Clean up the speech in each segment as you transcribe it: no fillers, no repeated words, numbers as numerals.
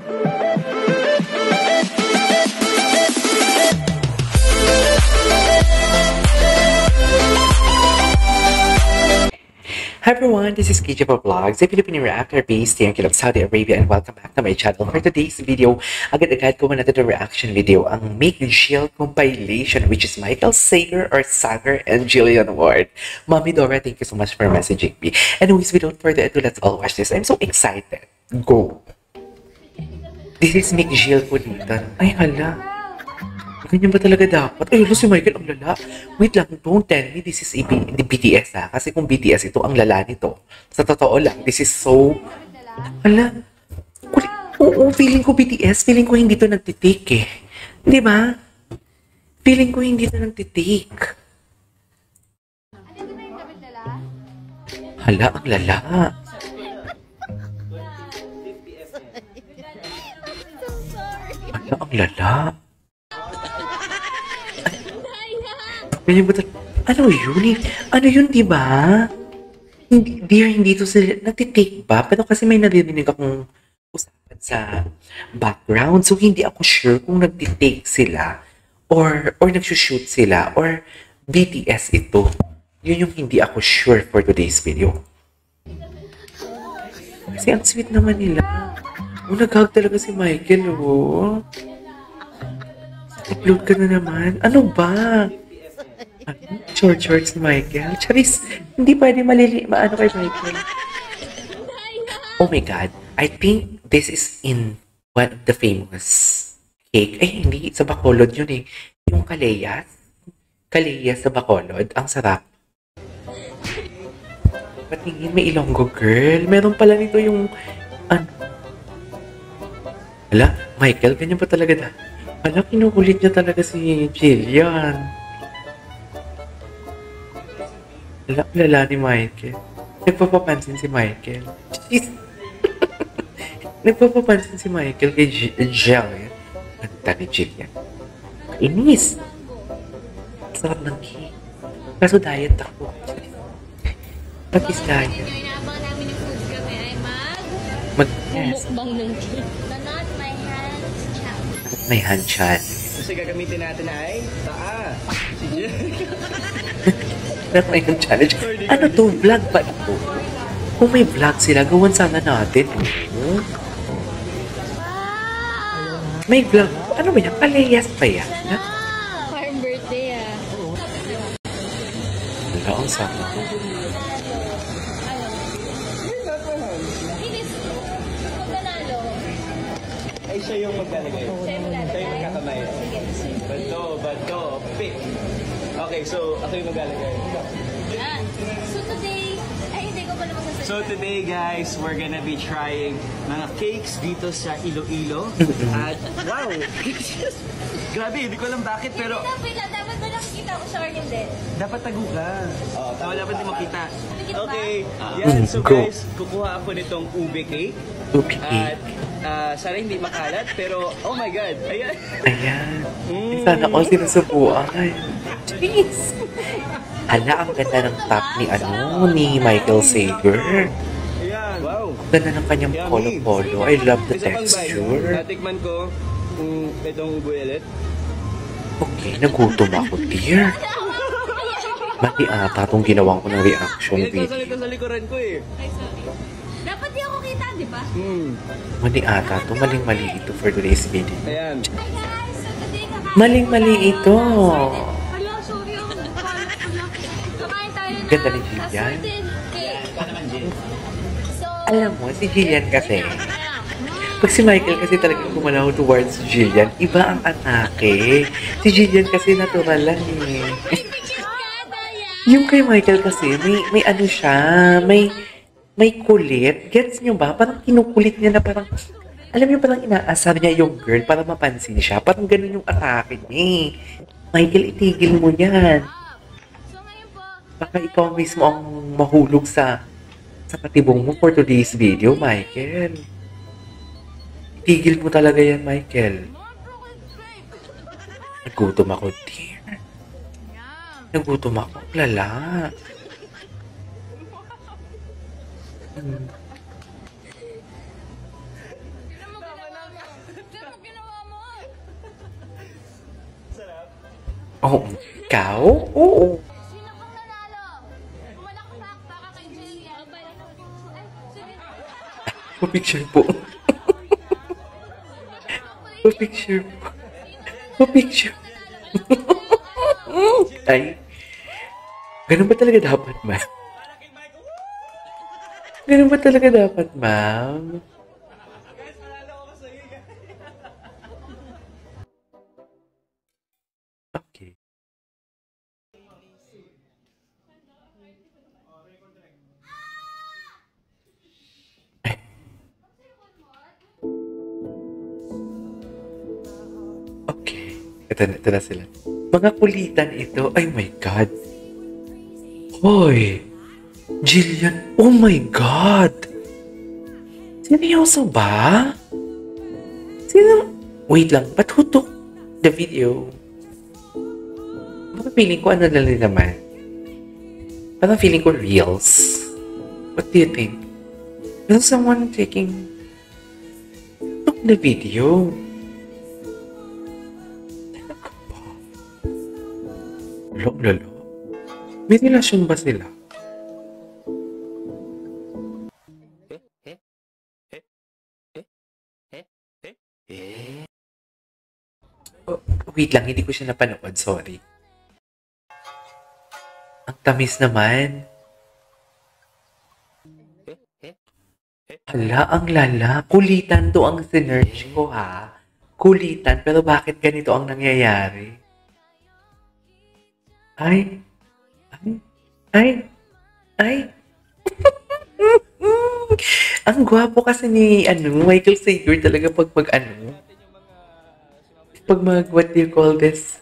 Hi everyone, this is KJ for Vlogs, a Filipino reactor based here in Saudi Arabia, and welcome back to my channel. For today's video, agad-agad ko muna ito reaction video, ang Make Jill compilation, which is Michael Sager and Jillian Ward. Mommy Dora, thank you so much for messaging me. Anyways, without further ado, let's all watch this. I'm so excited. Go! This is Make Jill po dito. Ay hala. Ganyan ba talaga dapat? Ay, si Michael ang lala. Wait lang, don't tell me this is the BTS ha. Kasi kung BTS ito, ang lala nito. Sa totoo lang, this is so... Hala. Oo, feeling ko BTS. Feeling ko hindi to nagtitake eh. Di ba? Feeling ko hindi to nagtitake. Hala, ang lala. Hala, ang lala. Ganyan ba ano yun? Ano yun, di ba? Hindi to sila nagtitake ba? Pero kasi may narinig akong usapan sa background. So, hindi ako sure kung nagtitake sila or nagsushoot sila or BTS ito. Yun yung hindi ako sure for today's video. Kasi ang sweet naman nila. Nag-hug talaga si Michael, oh. Upload ka na naman. Ano ba? Short si Michael. Charis, hindi pwede maano kay Michael. Oh my God. I think this is in one of the famous cake. Ay, hindi. Sa Bacolod yun eh. Yung Kaleyas. Kaleyas sa Bacolod. Ang sarap. Patingin, may Ilonggo girl. Meron pala nito yung ano. Hala, Michael, ganyan pa talaga na. Hala, kinukulit niya talaga si Jillian. Lala ni Michael. Nagpapapansin si Michael. Jeez. Nagpapapansin si Michael kay Jillian. Ganda ni Jillian. Inis. Sarap ng cake. Kaso diet ako. Pag-is diet. Inaabang namin yung food kami ay Yes. mukbang ng cake. The not my hands challenge. May hand chat. Kasi gagamitin natin ay taa. Sige. Not my hand challenge. Ano to? Vlog ba ito? Kung may vlog sila, gawan sana natin. Oh. May vlog. Ano ba yan? Kaleyas pa yan? Ha? Parang birthday ah. Wala, ang sama. Ay, siya yung maglalagay. Siya yung magkakamay. Bato, pick. Okay, so ako yung maglalagay. So today guys, we're gonna be trying mga cakes dito sa Iloilo. At wow! Grabe, hindi ko alam bakit pero... Dapat ba nakikita ko siya or hindi? Dapat tago ka. Wala pa din makita. Okay, so Go. guys, kukuha ako nitong ube cake. Ube cake. At sana hindi makalat, pero oh my God, ayan. Ayan. Sana all sinusubuan. Jeez. Hala, ang ganda ng top ni Michael Sager. Ayan. Wow. Ganda ng kanyang polo-polo. I love the texture. Natikman ko itong buwelet. Okay, nagutom ako, dear. Mati ata itong ginawan ko ng reaction video. Ito sa likuran ko eh. Ay, sorry. Dapat di ako kita, di ba? Mali ata ito. Maling-mali ito for today's video. Ayan. Hi guys! So today kakain. Maling-mali ito. Hala, sorry yung kakain tayo ng Ganda ni Jillian. assorted cake. So, Alam mo, si Jillian kasi, pag si Michael kasi talagang gumalaw towards Jillian, iba ang atake. Si Jillian kasi natural lang eh. Yung kay Michael kasi, may ano siya, may kulit. Gets nyo ba? Parang kinukulit niya na parang, alam niyo parang inaasar niya yung girl para mapansin siya. Parang ganun yung atake niya eh. Michael, itigil mo yan. so ngayon po, Baka ikaw mismo ang mahulog sa patibong mo for today's video, Michael. Itigil mo talaga yan, Michael. Nagutom ako, dear. Nagutom ako, lala. Oo. Ikaw? Oo. Sino pang nanalo? Pumalakpak baka kay Jillian. Ay, sige. Pa-picture po. Pa-picture po. Pa-picture. Ay, ganun ba talaga dapat, ma'am? Ganun ba talaga dapat, ma'am? Okay. Okay. Ito na sila. Mga kulitan ito. Ay, my God. Hoy! Jillian, oh my God! Seryoso ba? Sino? Wait lang, but who took the video? Baka feeling ko ano na rin naman. Parang feeling ko reels. What do you think? Is someone took the video? Lolo? May relasyon ba sila? Oh, wait lang, hindi ko siya napanood. Sorry. Ang tamis naman. Hala, ang lala. Kulitan to ang sinerge ko, ha? Kulitan, pero bakit ganito ang nangyayari? Ay, ay, ay, ay. Ang gwapo kasi ni, Michael Sager talaga pag what do you call this?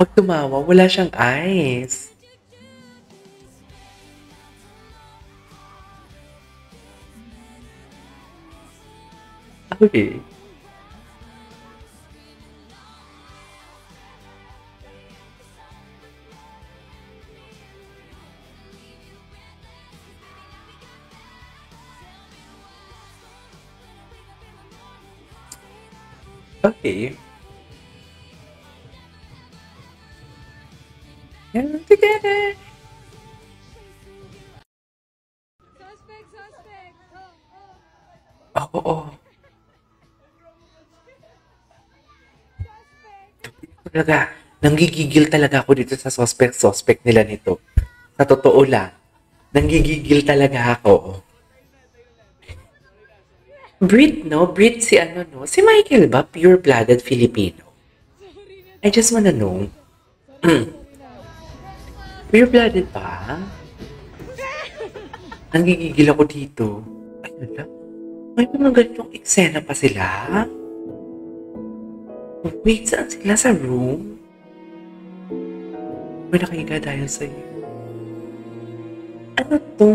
Pag tumawa, wala siyang eyes. Okay. Okay. And together. Suspect. Oo. Oh. Talaga, nanggigigil talaga ako dito sa suspect nila nito. Sa totoo lang, nanggigigil talaga ako. Brit, no? Brit si no? Si Michael ba? Pure-blooded Filipino? I just wanna know. Pure-blooded ba? Nanggigigil ako dito. Ay, wala. May mga ganitong eksena pa sila? Wait, saan sila? Sa room? May nakahiga dahil sa'yo. Ano to?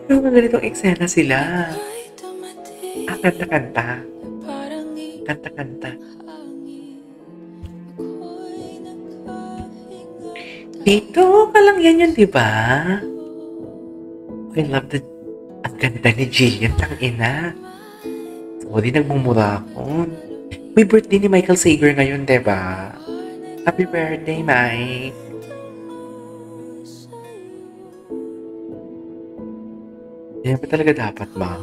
May mga ganitong eksena sila. Kanta-kanta. Kanta-kanta. Dito ka lang yan yun, diba? I love the... Ang ganda ni Jillian, tangina. Sorry, nagmumura ako. May birthday ni Michael Sager ngayon, diba? Happy birthday, Mike. Yan ba talaga dapat, ma?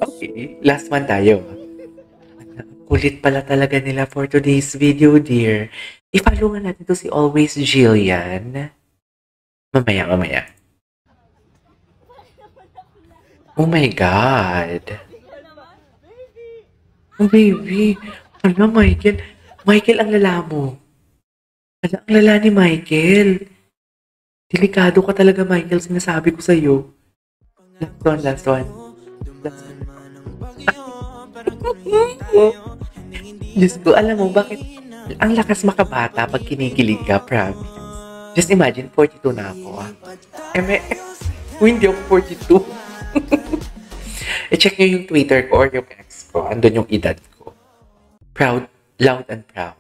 Okay, last one tayo. Kulit pala talaga nila for today's video, dear. I-follow nga natin to si Always Jillian. Mamaya. Oh my God. Oh, baby. Hala, Michael. Michael, ang lala mo. Hala, ang lala ni Michael. Delikado ka talaga, Michael. Sinasabi ko sa'yo. Last one. Diyos ko, alam mo, bakit ang lakas makabata pag kinikilig ka, promise. Just imagine, 42 na ako, ah. Hindi ako 42. I-check nyo yung Twitter ko or yung ex ko. Andun yung edad ko. Proud, loud and proud.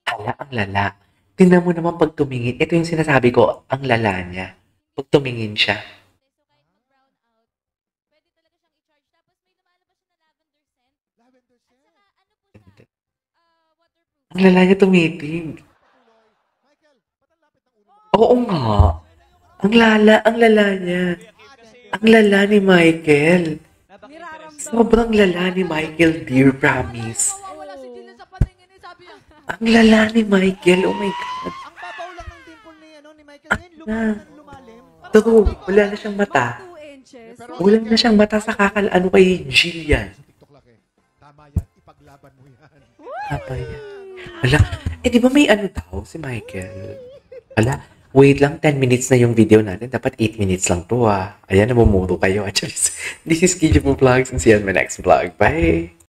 Hala, ang lala. Tingnan mo naman pag tumingin. Ito yung sinasabi ko, ang lala niya. Pag tumingin siya. Ang lala niya tumitig. Oo nga. Ang lala niya. Ang lala ni Michael. Sobrang lala ni Michael, dear, promise. Wala si Jillian sa patingin eh, sabi niya. Ang lala ni Michael, oh my God. Ang babaw lang ng dimple ni, ni Michael ngayon, Ah. lumalim. True, wala na siyang mata. 2 inches. Wala na siyang mata sa kakalaano kay Jillian. TikTok laki. Tama yan, ipaglaban mo yan. Apa yan? Wala. Di ba may ano daw si Michael? Wala. Wait lang, 10 minutes na yung video natin. Dapat 8 minutes lang to ah. Ayan, namumuro kayo. Actually, this is KJ Vlogs and see you on my next vlog. Bye!